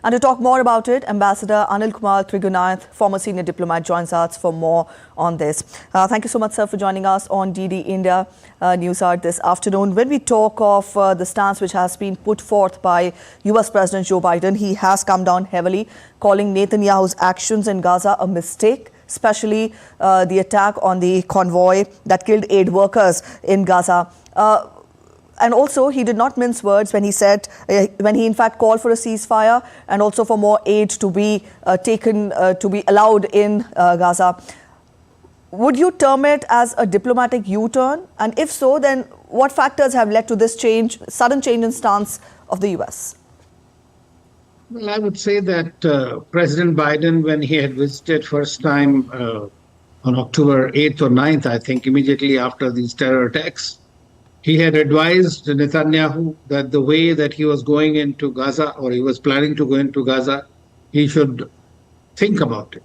And to talk more about it, Ambassador Anil Kumar Trigunayat, former senior diplomat, joins us for more on this. Thank you so much, sir, for joining us on DD India NewsNight this afternoon. When we talk of the stance which has been put forth by US President Joe Biden, he has come down heavily, calling Netanyahu's actions in Gaza a mistake, especially the attack on the convoy that killed aid workers in Gaza. And also, he did not mince words when he said, when he in fact called for a ceasefire and also for more aid to be to be allowed in Gaza. Would you term it as a diplomatic U-turn? And if so, then what factors have led to this sudden change in stance of the US? Well, I would say that President Biden, when he had visited first time on October 8th or 9th, I think, immediately after these terror attacks, he had advised Netanyahu that the way that he was going into Gaza, or he was planning to go into Gaza, he should think about it.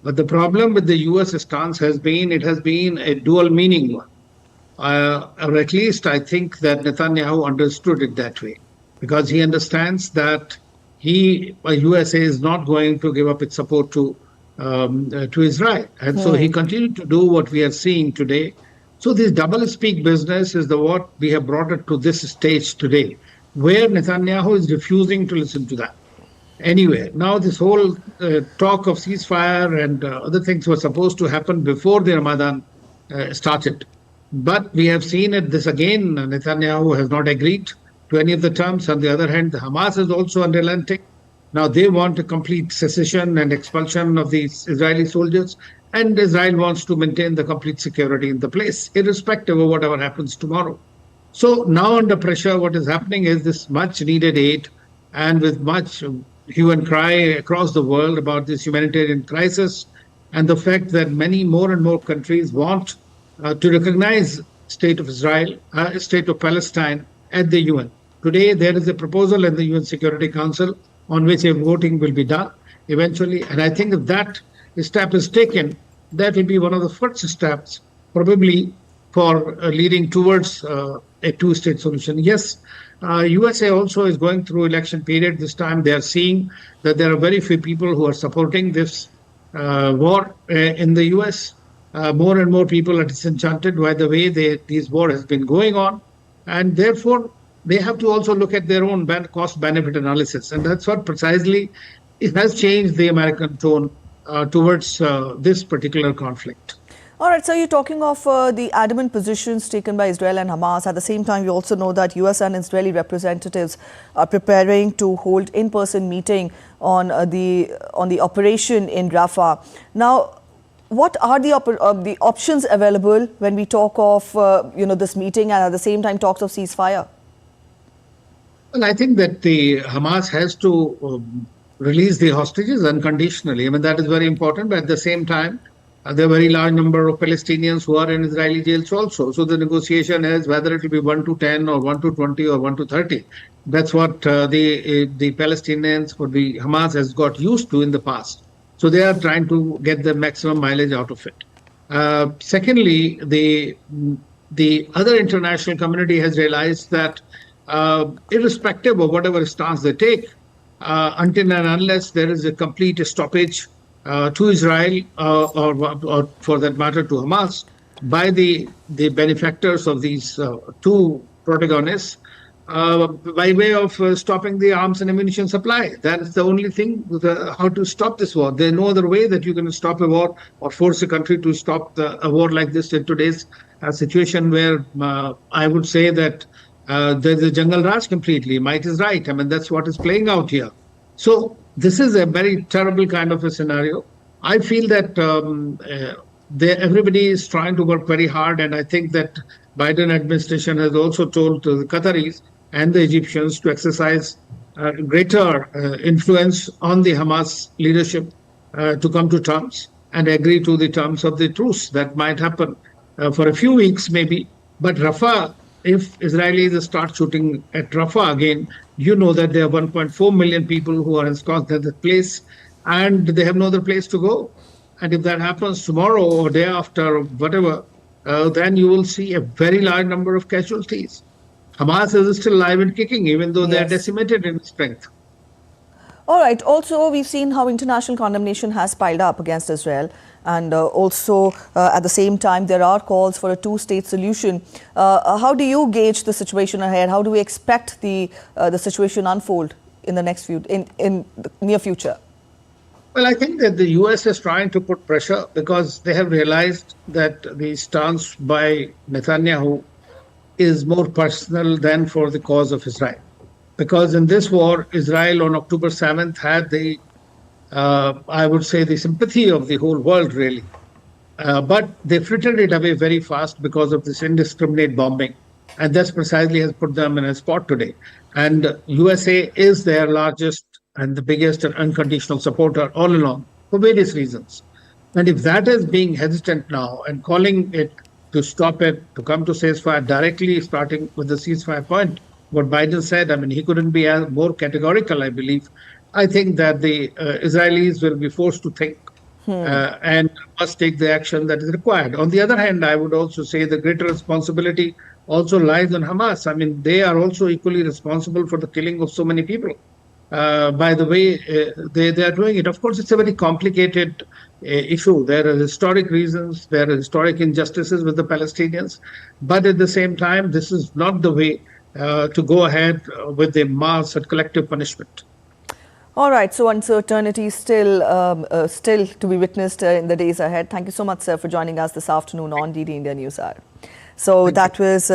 But the problem with the US stance has been, it has been a dual meaning one. Or at least I think that Netanyahu understood it that way, because he understands that USA is not going to give up its support to Israel. And so he continued to do what we are seeing today. So this double-speak business is what we have brought it to this stage today, where Netanyahu is refusing to listen to that. Anyway, now this whole talk of ceasefire and other things were supposed to happen before the Ramadan started. But we have seen this again, Netanyahu has not agreed to any of the terms. On the other hand, the Hamas is also unrelenting. Now they want a complete cessation and expulsion of these Israeli soldiers. And Israel wants to maintain the complete security in the place, irrespective of whatever happens tomorrow. So now under pressure, what is happening is this much needed aid, and with much hue and cry across the world about this humanitarian crisis, and the fact that more and more countries want to recognize state of Israel, state of Palestine at the UN. Today, there is a proposal in the UN Security Council on which a voting will be done eventually. And I think if that step is taken, that will be one of the first steps, probably, for leading towards a two-state solution. Yes, USA also is going through election period. This time they are seeing that there are very few people who are supporting this war in the US. More and more people are disenchanted by the way this war has been going on. And therefore, they have to also look at their own cost-benefit analysis. And that's what precisely it has changed the American tone towards this particular conflict. All right, so you're talking of the adamant positions taken by Israel and Hamas. At the same time, we also know that US and Israeli representatives are preparing to hold in-person meeting on the operation in Rafah. Now, what are the options available when we talk of this meeting and at the same time talks of ceasefire? Well, I think that the Hamas has to release the hostages unconditionally. I mean, that is very important. But at the same time, there are a very large number of Palestinians who are in Israeli jails also. So the negotiation is whether it will be 1 to 10 or 1 to 20 or 1 to 30. That's what the Palestinians, what the Hamas has got used to in the past. So they are trying to get the maximum mileage out of it. Secondly, the other international community has realized that irrespective of whatever stance they take, until and unless there is a complete stoppage to Israel or for that matter to Hamas by the benefactors of these two protagonists by way of stopping the arms and ammunition supply. That is the only thing, how to stop this war. There is no other way that you can stop a war or force a country to stop a war like this in today's situation where I would say that there's a jungle Raj completely. Might is right. I mean, that's what is playing out here. So this is a very terrible kind of a scenario. I feel that everybody is trying to work very hard. And I think that Biden administration has also told the Qataris and the Egyptians to exercise greater influence on the Hamas leadership to come to terms and agree to the terms of the truce that might happen for a few weeks maybe. But Rafah, if Israelis start shooting at Rafah again, you know that there are 1.4 million people who are ensconced at that place and they have no other place to go. And if that happens tomorrow or day after or whatever, then you will see a very large number of casualties. Hamas is still alive and kicking, even though they are decimated in strength. All right. Also, we've seen how international condemnation has piled up against Israel. And also, at the same time, there are calls for a two-state solution. How do you gauge the situation ahead? How do we expect the situation unfold in the in the near future? Well, I think that the US is trying to put pressure because they have realized that the stance by Netanyahu is more personal than for the cause of Israel. Because in this war, Israel on October 7th had I would say, the sympathy of the whole world, really. But they frittered it away very fast because of this indiscriminate bombing. And that's precisely has put them in a spot today. And USA is their largest and the biggest and unconditional supporter all along for various reasons. And if that is being hesitant now and calling it to stop it, to come to ceasefire directly, starting with the ceasefire point, what Biden said, I mean, he couldn't be more categorical, I believe. I think that the Israelis will be forced to think and must take the action that is required. On the other hand, I would also say the greater responsibility also lies on Hamas. I mean, they are also equally responsible for the killing of so many people. By the way, they are doing it. Of course, it's a very complicated issue. There are historic reasons, there are historic injustices with the Palestinians. But at the same time, this is not the way to go ahead with a mass and collective punishment. All right, so uncertainty still to be witnessed in the days ahead. Thank you so much, sir, for joining us this afternoon on DD India News Hour. So that was